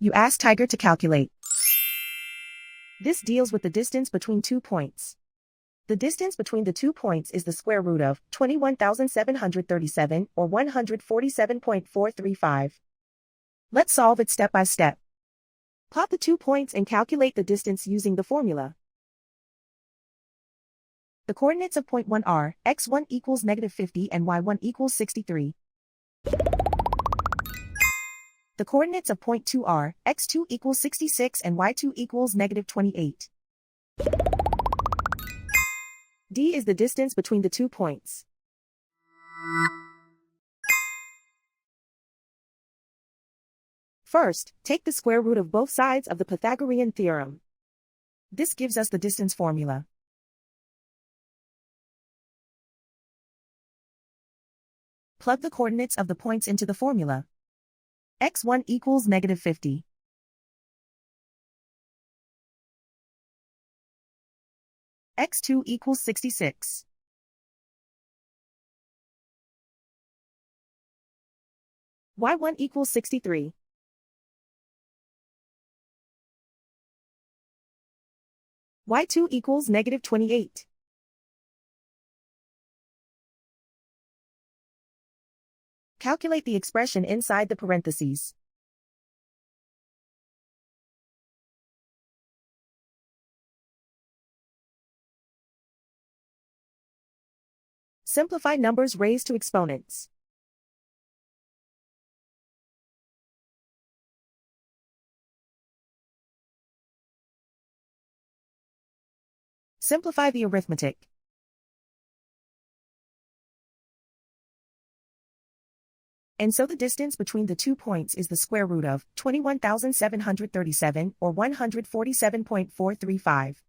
You ask Tiger to calculate. This deals with the distance between 2 points. The distance between the 2 points is the square root of 21,737 or 147.435. Let's solve it step by step. Plot the 2 points and calculate the distance using the formula. The coordinates of point 1 are x1 equals -50 and y1 equals 63. The coordinates of point 2 are x2 equals 66 and y2 equals -28. D is the distance between the 2 points. First, take the square root of both sides of the Pythagorean theorem. This gives us the distance formula. Plug the coordinates of the points into the formula. x1 equals -50. x2 equals 66. y1 equals 63. y2 equals -28. Calculate the expression inside the parentheses. Simplify numbers raised to exponents. Simplify the arithmetic. And so the distance between the 2 points is the square root of 21,737 or 147.435.